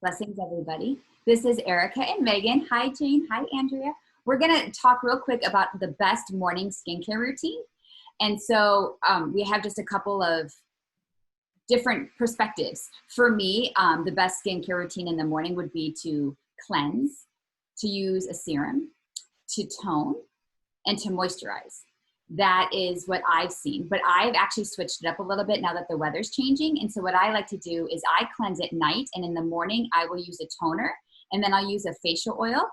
Blessings, everybody. This is Erica and Megan. Hi, Jane. Hi, Andrea. We're going to talk real quick about the best morning skincare routine. And so we have just a couple of different perspectives. For me, the best skincare routine in the morning would be to cleanse, to use a serum, to tone, and to moisturize. That is what I've seen, but I've actually switched it up a little bit now that the weather's changing. And so what I like to do is I cleanse at night, and in the morning I will use a toner, and then I'll use a facial oil,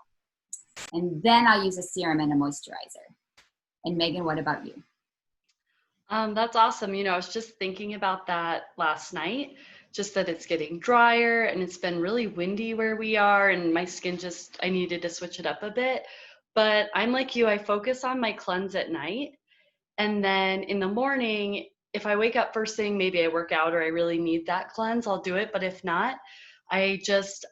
and then I'll use a serum and a moisturizer. And Megan, what about you? That's awesome. You know, I was just thinking about that last night, just that it's getting drier and it's been really windy where we are, and my skin I needed to switch it up a bit. But I'm like you, I focus on my cleanse at night. And then in the morning, if I wake up first thing, maybe I work out or I really need that cleanse, I'll do it. But if not, I just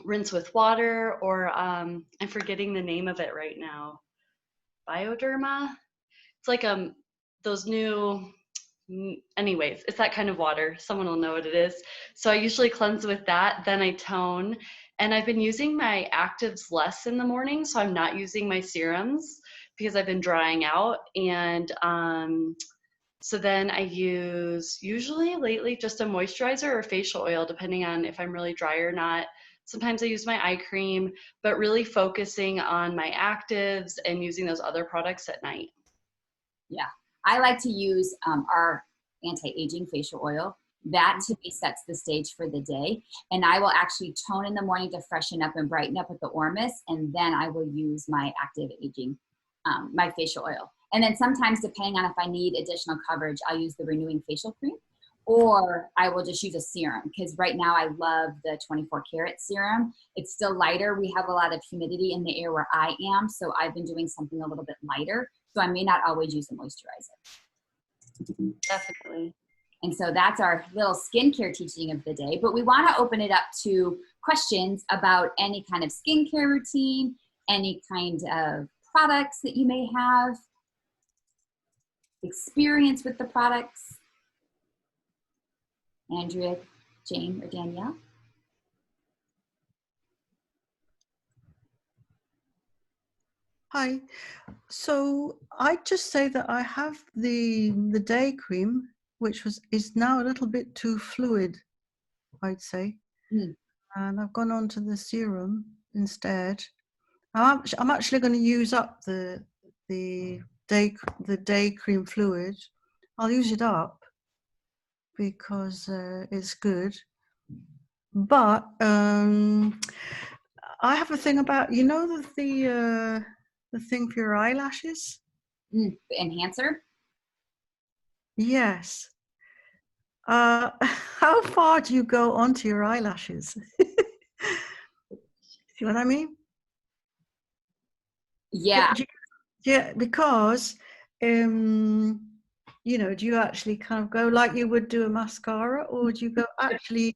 rinse with water, or I'm forgetting the name of it right now. Bioderma? It's like those new, anyways, it's that kind of water. Someone will know what it is. So I usually cleanse with that, then I tone. And I've been using my actives less in the morning, so I'm not using my serums because I've been drying out. And so then I use, usually lately, just a moisturizer or facial oil, depending on if I'm really dry or not. Sometimes I use my eye cream, but really focusing on my actives and using those other products at night. Yeah, I like to use our anti-aging facial oil. That to me sets the stage for the day. And I will actually tone in the morning to freshen up and brighten up with the Ormus, and then I will use my active aging, my facial oil. And then sometimes, depending on if I need additional coverage, I'll use the renewing facial cream, or I will just use a serum, because right now I love the 24 karat serum. It's still lighter. We have a lot of humidity in the air where I am, so I've been doing something a little bit lighter. So I may not always use a moisturizer. Definitely. And so that's our little skincare teaching of the day. But we want to open it up to questions about any kind of skincare routine, any kind of products that you may have, experience with the products. Andrea, Jane, or Danielle? Hi. So I just say that I have the day cream, which is now a little bit too fluid, I'd say. And I've gone on to the serum instead. I'm actually going to use up the day cream fluid. I'll use it up because it's good. But I have a thing about, you know, the thing for your eyelashes? The enhancer? Yes. How far do you go onto your eyelashes? See what I mean? Yeah. Yeah, because, you know, do you actually kind of go like you would do a mascara, or do you go actually,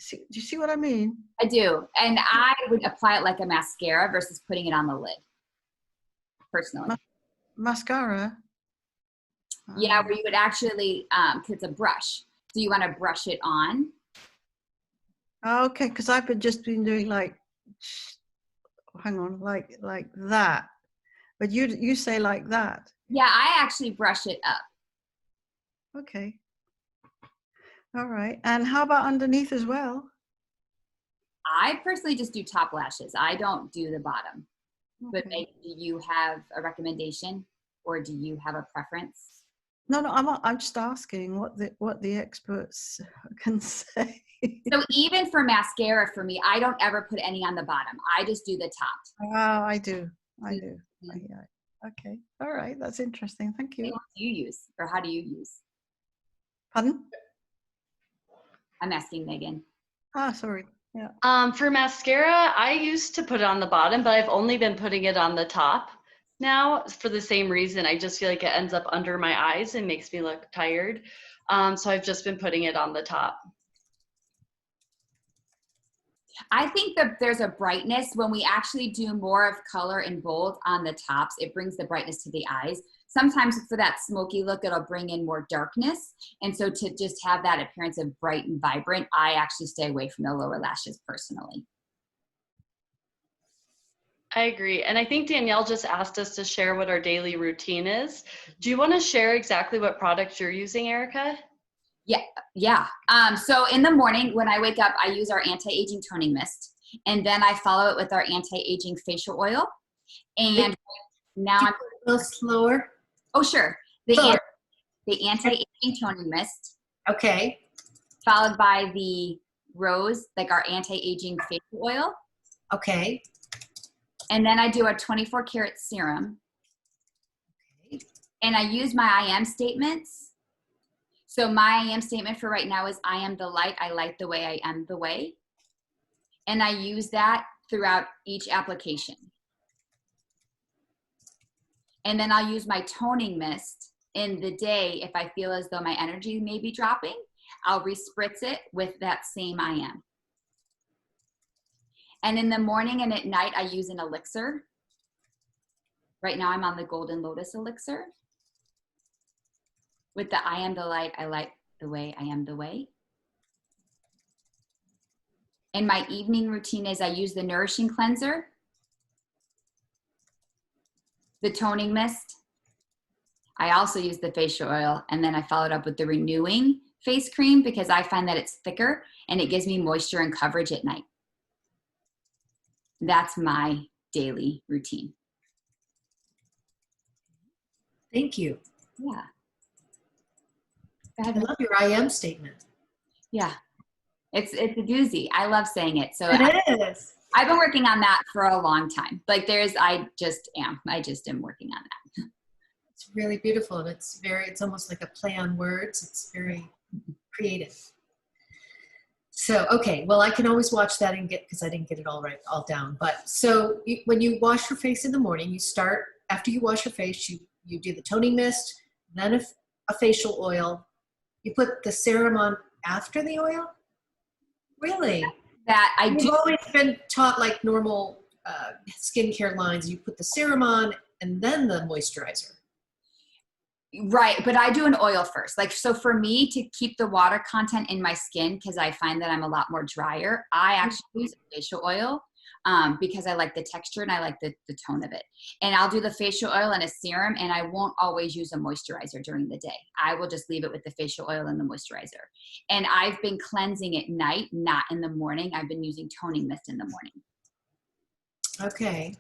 do you see what I mean? I do. And I would apply it like a mascara versus putting it on the lid, personally. Mascara? Yeah, where you would actually, because it's a brush. So you want to brush it on. Okay, because I've just been doing like, hang on, like that. But you say like that. Yeah, I actually brush it up. Okay. All right. And how about underneath as well? I personally just do top lashes. I don't do the bottom. Okay. But maybe, do you have a recommendation, or do you have a preference? No, I'm just asking what the experts can say. So even for mascara, for me, I don't ever put any on the bottom. I just do the top. Oh, I do. Mm-hmm. Yeah. Okay. All right. That's interesting. Thank you. What do you use, or how do you use? Pardon? I'm asking Megan. Ah, sorry. Yeah. For mascara, I used to put it on the bottom, but I've only been putting it on the top now for the same reason. I just feel like it ends up under my eyes and makes me look tired. So I've just been putting it on the top. I think that there's a brightness when we actually do more of color and bold on the tops. It brings the brightness to the eyes. Sometimes for that smoky look, it'll bring in more darkness. And so to just have that appearance of bright and vibrant, I actually stay away from the lower lashes personally. I agree. And I think Danielle just asked us to share what our daily routine is. Do you want to share exactly what product you're using, Erica? Yeah. So in the morning when I wake up, I use our anti-aging toning mist. And then I follow it with our anti-aging facial oil. And now I'm a little slower. Oh, sure. The anti-aging toning mist. Okay. Followed by the rose, like our anti-aging facial oil. Okay. And then I do a 24 karat serum. Okay. And I use my I am statements. So my I am statement for right now is I am the light. I light the way. I am the way. And I use that throughout each application. And then I'll use my toning mist in the day. If I feel as though my energy may be dropping, I'll respritz it with that same I am. And in the morning and at night, I use an elixir. Right now I'm on the Golden Lotus elixir. With the I am the light, I light the way, I am the way. And my evening routine is I use the Nourishing Cleanser, the toning mist. I also use the facial oil, and then I followed up with the Renewing face cream because I find that it's thicker and it gives me moisture and coverage at night. That's my daily routine. Thank you. Yeah. I love your I am statement. Yeah. It's a doozy. I love saying it. So It is. I've been working on that for a long time. Like I just am working on that. It's really beautiful. And it's almost like a play on words. It's very creative. So, okay. Well, I can always watch that because I didn't get it all down. But so when you wash your face in the morning, after you wash your face, you do the toning mist, then a facial oil. You put the serum on after the oil? Really? That I You've do. always been taught like normal skincare lines. You put the serum on and then the moisturizer. Right, but I do an oil first. So for me to keep the water content in my skin, because I find that I'm a lot more drier, I actually use facial oil because I like the texture and I like the tone of it. And I'll do the facial oil and a serum, and I won't always use a moisturizer during the day. I will just leave it with the facial oil and the moisturizer. And I've been cleansing at night, not in the morning. I've been using toning mist in the morning. Okay.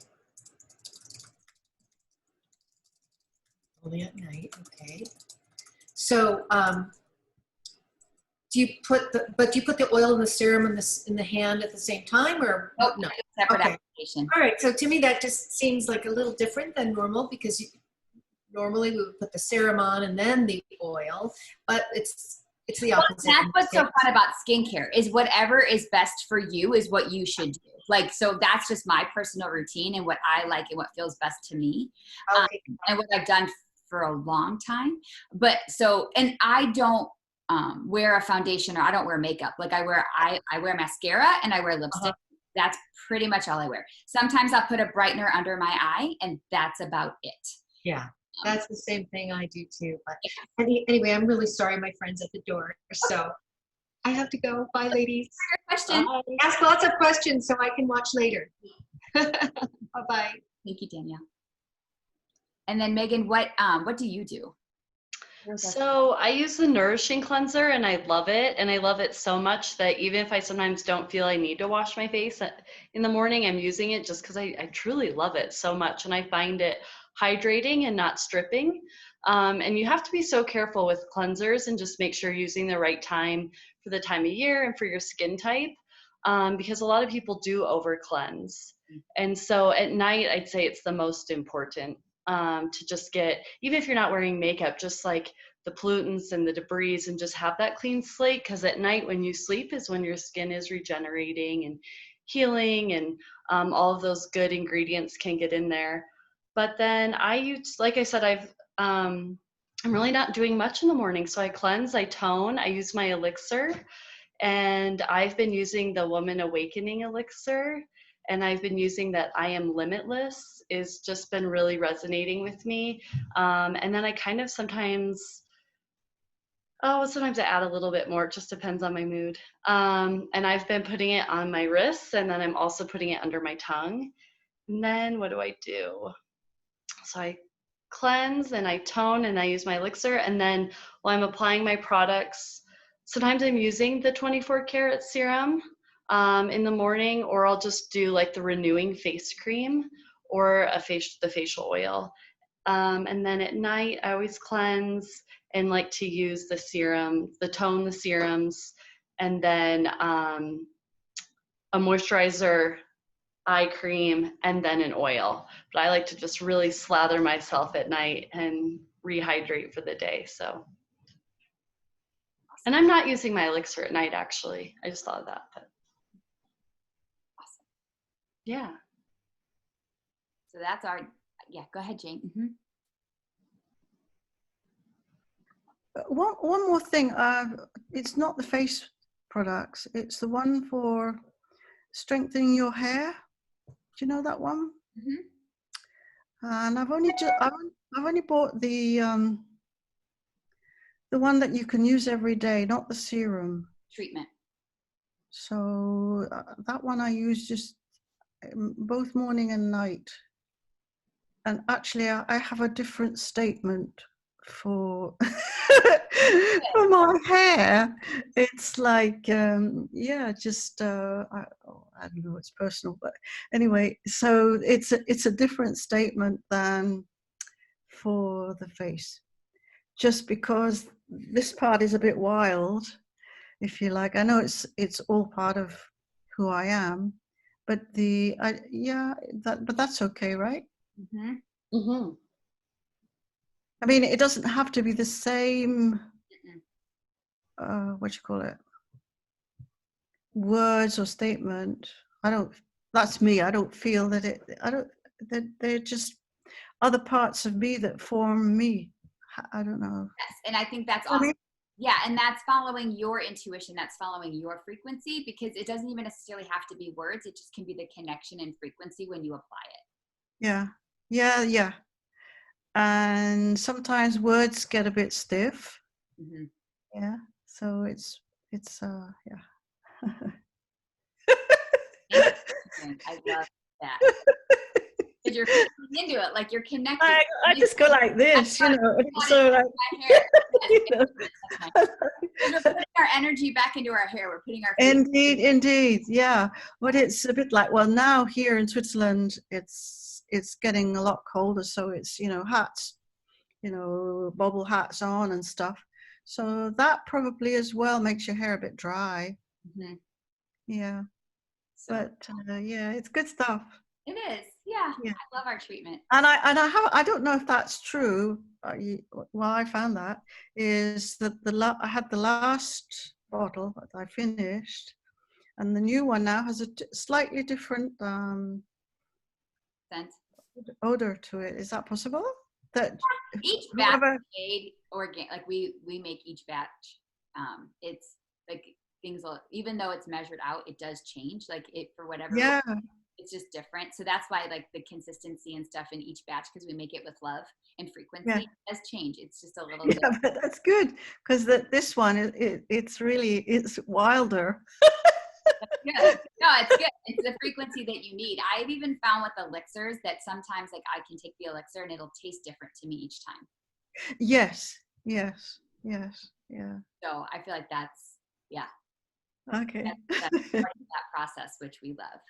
Only at night, okay. So, do you put the oil and the serum in the hand at the same time, or Nope, no? Separate Okay. application. All right. So to me, that just seems like a little different than normal because normally we would put the serum on and then the oil, but it's the opposite. That's what's so fun about skincare is whatever is best for you is what you should do. So that's just my personal routine and what I like and what feels best to me, Okay. and what I've done for a long time. And I don't wear a foundation or I don't wear makeup. Like I wear mascara and I wear lipstick. That's pretty much all I wear. Sometimes I'll put a brightener under my eye and that's about it. Yeah. That's the same thing I do too. But anyway, I'm really sorry, my friend's at the door. So I have to go. Bye, ladies. Question. Ask lots of questions so I can watch later. Bye-bye. Thank you, Danielle. And then Megan, what do you do? So I use the Nourishing Cleanser and I love it. And I love it so much that even if I sometimes don't feel I need to wash my face in the morning, I'm using it just because I truly love it so much. And I find it hydrating and not stripping. And you have to be so careful with cleansers and just make sure you're using the right time for the time of year and for your skin type. Because a lot of people do over cleanse. And so at night, I'd say it's the most important. To just get, even if you're not wearing makeup, just like the pollutants and the debris and just have that clean slate, because at night when you sleep is when your skin is regenerating and healing and all of those good ingredients can get in there. But then I use, like I said, I'm really not doing much in the morning. So I cleanse, I tone, I use my elixir, and I've been using the Woman Awakening elixir. and I've been using that I Am Limitless. Is just been really resonating with me. And then I kind of sometimes I add a little bit more. It just depends on my mood. And I've been putting it on my wrists, and then I'm also putting it under my tongue. And then what do I do? So I cleanse and I tone and I use my elixir. And then while I'm applying my products, sometimes I'm using the 24 karat serum in the morning, or I'll just do like the renewing face cream or the facial oil. And then at night, I always cleanse and like to use the serum, the serums, and then a moisturizer, eye cream, and then an oil. But I like to just really slather myself at night and rehydrate for the day. So, and I'm not using my elixir at night, actually. I just thought of that. But. Awesome. Yeah. So that's our, yeah, go ahead, Jane. Mm-hmm. One more thing. It's not the face products. It's the one for strengthening your hair. Do you know that one? Mm-hmm. And I've only bought the one that you can use every day, not the serum. Treatment. So that one I use just both morning and night. And actually, I have a different statement for for my hair. It's like just I don't know, it's personal, but anyway, so it's a different statement than for the face, just because this part is a bit wild, if you like. I know it's all part of who I am, but but that's okay, right? Mm-hmm. Mm-hmm. I mean, it doesn't have to be the same, what you call it, words or statement. That's me. I don't feel that that they're just other parts of me that form me. I don't know. Yes, and I think that's awesome. Yeah, and that's following your intuition. That's following your frequency, because it doesn't even necessarily have to be words. It just can be the connection and frequency when you apply it. Yeah. And sometimes words get a bit stiff. Mm-hmm. Yeah. So it's yeah. I love that. Because you're feeling into it, like you're connected. I just go like this, you know. So like, you know. We're putting our energy back into our hair. We're putting our indeed, yeah. But it's a bit like, well, now here in Switzerland, it's getting a lot colder, so it's, you know, hats, you know, bobble hats on and stuff. So that probably as well makes your hair a bit dry. Mm-hmm. Yeah. So, but yeah, it's good stuff. It is, yeah. I love our treatment. And I don't know if that's true. Well, I found that is that I had the last bottle that I finished, and the new one now has a slightly different Scent. odor to it. Is that possible? That each batch made organic, like we make each batch. It's like things will, even though it's measured out, it does change. Like it for whatever. Yeah. It's just different. So that's why like the consistency and stuff in each batch, because we make it with love and frequency, does change. It's just a little bit. Yeah, but that's good, because this one it's wilder. Good. No, it's good. It's the frequency that you need. I've even found with elixirs that sometimes like I can take the elixir and it'll taste different to me each time. Yes. Yeah. So I feel like that's Okay. that's part of that process, which we love.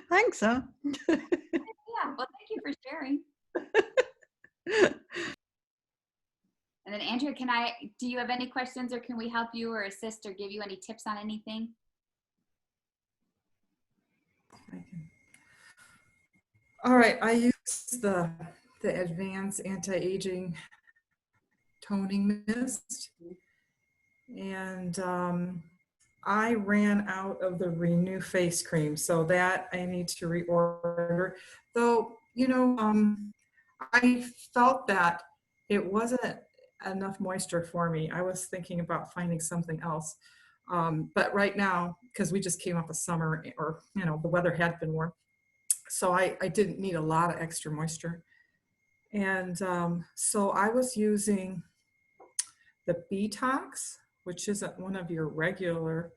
Thanks, huh? Yeah, well, thank you for sharing. And then Andrea, do you have any questions, or can we help you or assist or give you any tips on anything? All right, I use the Advanced Anti-Aging Toning Mist, and I ran out of the Renew face cream, so that I need to reorder. Though, you know, I felt that it wasn't enough moisture for me. I was thinking about finding something else. But right now, because we just came off of summer, or, you know, the weather had been warm, so I didn't need a lot of extra moisture. And so I was using the Detox, which isn't one of your regular,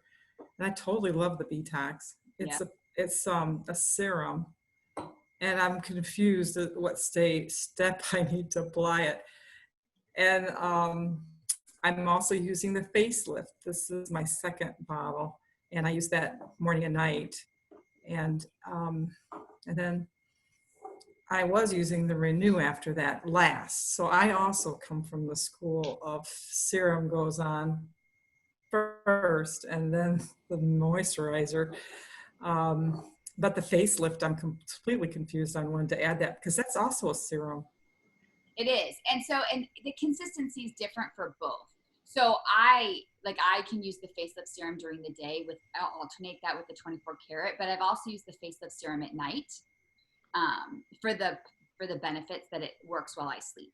and I totally love the Detox. It's a serum, and I'm confused at what step I need to apply it. And I'm also using the facelift. This is my second bottle, and I use that morning and night. And then I was using the Renew after that last. So I also come from the school of serum goes on first, and then the moisturizer. But the facelift, I'm completely confused on when to add that, because that's also a serum. It is. And the consistency is different for both. So I can use the facelift serum during the day I'll alternate that with the 24 karat, but I've also used the facelift serum at night for the benefits that it works while I sleep.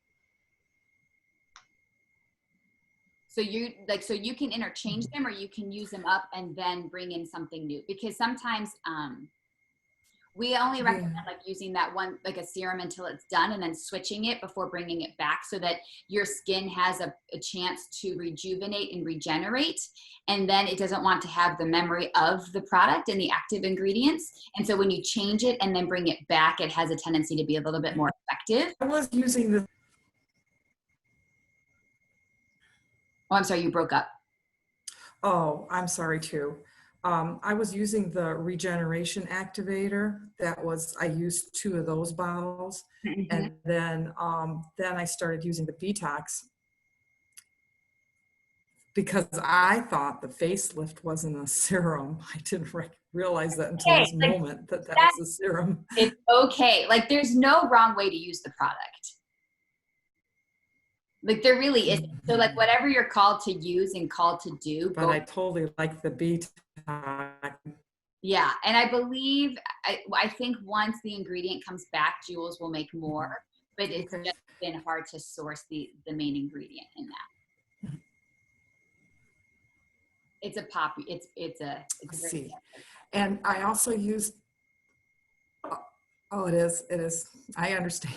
So you can interchange them, or you can use them up and then bring in something new, because sometimes we only recommend like using that one, like a serum, until it's done, and then switching it before bringing it back, so that your skin has a chance to rejuvenate and regenerate. And then it doesn't want to have the memory of the product and the active ingredients. And so when you change it and then bring it back, it has a tendency to be a little bit more effective. I was using the. Oh, I'm sorry, you broke up. Oh, I'm sorry too. I was using the regeneration activator. I used 2 of those bottles. And then I started using the Detox, because I thought the facelift wasn't a serum. I didn't realize that until this moment, that was a serum. It's okay. Like, there's no wrong way to use the product. Like, there really isn't. So like, whatever you're called to use and called to do. But I totally like the Detox. Yeah, and I believe, I think once the ingredient comes back, Jules will make more, but it's just been hard to source the main ingredient in that. It's a See, and I also use, it is, I understand.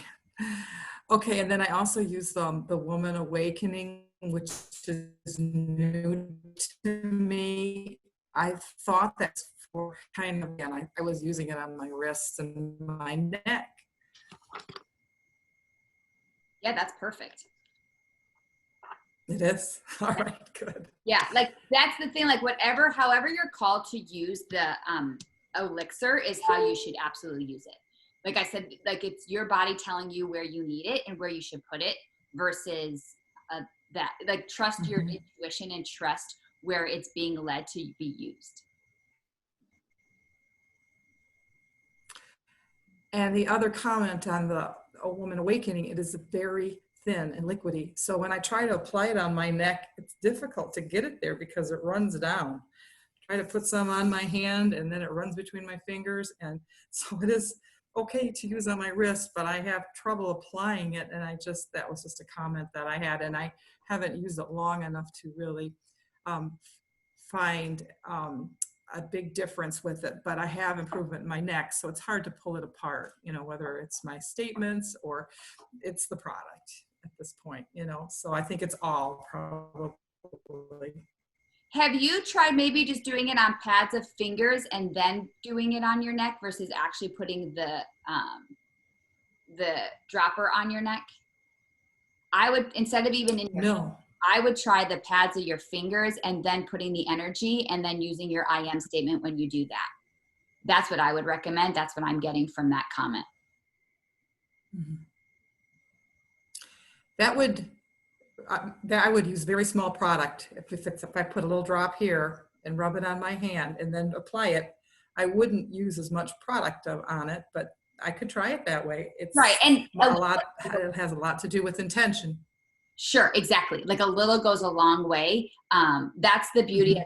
Okay, and then I also use the Woman Awakening, which is new to me. I thought that's for kind of, again, I was using it on my wrists and my neck. Yeah, that's perfect. It is? All right, good. Yeah, like, that's the thing, like, however you're called to use the elixir is how you should absolutely use it. Like I said, like, it's your body telling you where you need it and where you should put it, versus that, like, trust your intuition and trust where it's being led to be used. And the other comment on the Woman Awakening, it is very thin and liquidy. So when I try to apply it on my neck, it's difficult to get it there because it runs down. Try to put some on my hand and then it runs between my fingers. And so it is okay to use on my wrist, but I have trouble applying it. And that was just a comment that I had, and I haven't used it long enough to really find a big difference with it, but I have improvement in my neck, so it's hard to pull it apart, you know, whether it's my statements or it's the product at this point, you know, so I think it's all probably. Have you tried maybe just doing it on pads of fingers and then doing it on your neck, versus actually putting the dropper on your neck? I would, instead of even in your No. I would try the pads of your fingers and then putting the energy and then using your I am statement when you do that. That's what I would recommend. That's what I'm getting from that comment. That I would use very small product. If I put a little drop here and rub it on my hand and then apply it, I wouldn't use as much product on it, but I could try it that way. It's right. And it has a lot to do with intention. Sure, exactly. Like, a little goes a long way. That's the beauty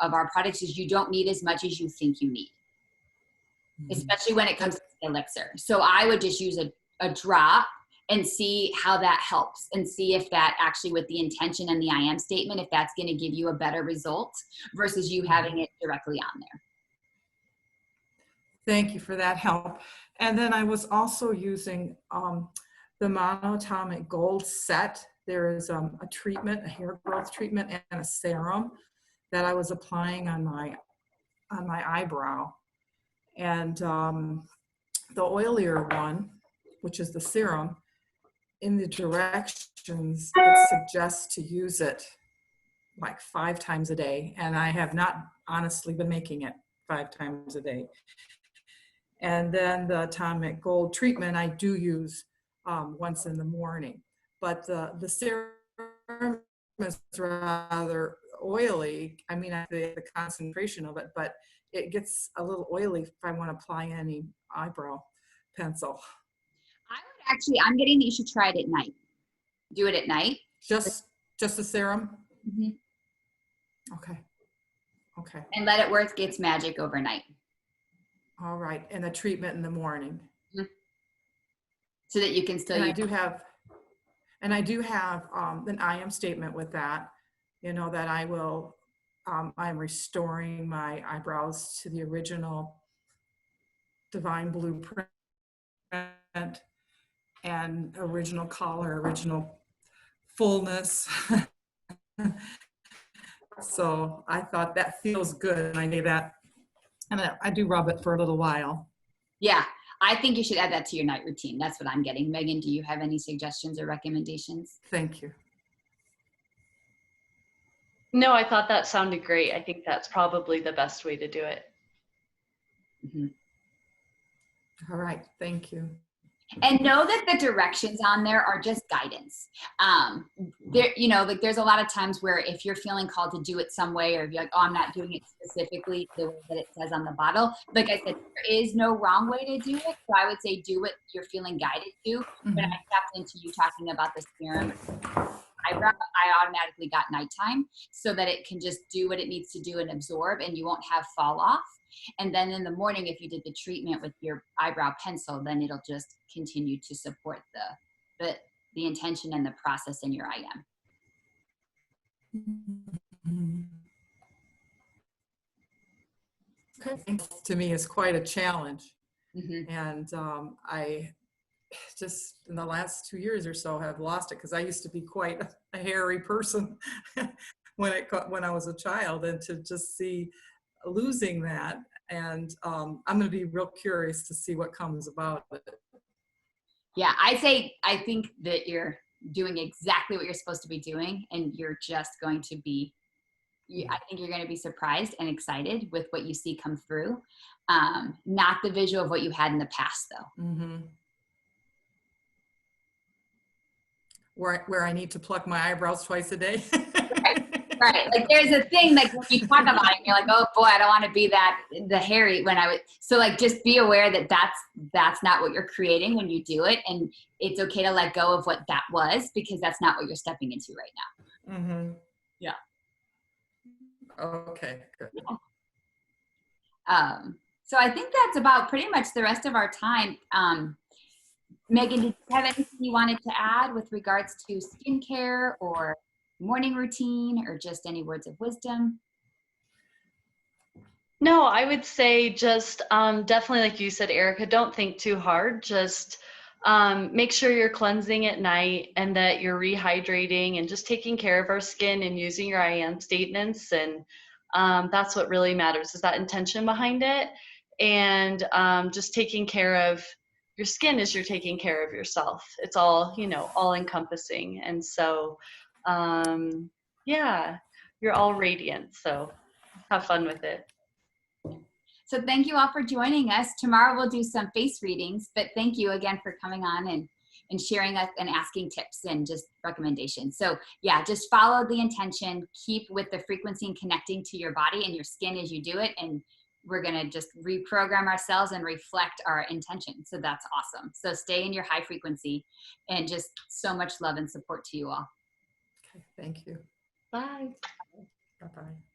of our products, is you don't need as much as you think you need, especially when it comes to the elixir. So I would just use a drop and see how that helps, and see if that actually, with the intention and the I am statement, if that's going to give you a better result versus you having it directly on there. Thank you for that help. And then I was also using the Monatomic Gold set. There is a treatment, a hair growth treatment, and a serum that I was applying on my eyebrow. And the oilier one, which is the serum, in the directions, it suggests to use it like 5 times a day. And I have not honestly been making it 5 times a day. And then the Atomic Gold treatment I do use once in the morning. But the serum is rather oily. I mean, the concentration of it, but it gets a little oily if I want to apply any eyebrow pencil. I would actually, I'm getting that you should try it at night. Do it at night. Just the serum? Mm-hmm. Okay. And let it work its magic overnight. All right, and the treatment in the morning. Mm-hmm. So that you can still And use. I do have an I am statement with that, you know, that I will, I'm restoring my eyebrows to the original divine blueprint and original color, original fullness. So I thought that feels good, and I do that, and I do rub it for a little while. Yeah, I think you should add that to your night routine. That's what I'm getting. Megan, do you have any suggestions or recommendations? Thank you. No, I thought that sounded great. I think that's probably the best way to do it. Mm-hmm. All right, thank you. And know that the directions on there are just guidance. There, you know, like there's a lot of times where if you're feeling called to do it some way, or if you're like, oh, I'm not doing it specifically the way that it says on the bottle. Like I said, there is no wrong way to do it. So I would say do what you're feeling guided to. Mm-hmm. When I tapped into you talking about the serum eyebrow, I automatically got nighttime so that it can just do what it needs to do and absorb, and you won't have fall off. And then in the morning, if you did the treatment with your eyebrow pencil, then it'll just continue to support the intention and the process in your I am. Okay. To me is quite a challenge. Mm-hmm. And I just in the last 2 years or so have lost it, because I used to be quite a hairy person when I was a child, and to just see losing that, and I'm going to be real curious to see what comes about it. Yeah, I think that you're doing exactly what you're supposed to be doing, and you're just going to be, I think you're going to be surprised and excited with what you see come through. Not the visual of what you had in the past, though. Mm-hmm. Where I need to pluck my eyebrows twice a day. Right. Like there's a thing like when you talk about it, you're like, oh boy, I don't want to be the hairy when I would. So like, just be aware that that's not what you're creating when you do it. And it's okay to let go of what that was, because that's not what you're stepping into right now. Mm-hmm. Yeah. Okay, good. Yeah. So I think that's about pretty much the rest of our time. Megan, did you have anything you wanted to add with regards to skincare or morning routine, or just any words of wisdom? No, I would say just definitely, like you said, Erica, don't think too hard. Just make sure you're cleansing at night, and that you're rehydrating, and just taking care of our skin and using your I am statements. And that's what really matters, is that intention behind it. And just taking care of your skin as you're taking care of yourself. It's all, all encompassing. And so, yeah, you're all radiant. So have fun with it. So thank you all for joining us. Tomorrow we'll do some face readings, but thank you again for coming on and sharing us and asking tips and just recommendations. So yeah, just follow the intention, keep with the frequency and connecting to your body and your skin as you do it. And we're going to just reprogram ourselves and reflect our intention. So that's awesome. So stay in your high frequency, and just so much love and support to you all. Okay, thank you. Bye. Bye-bye.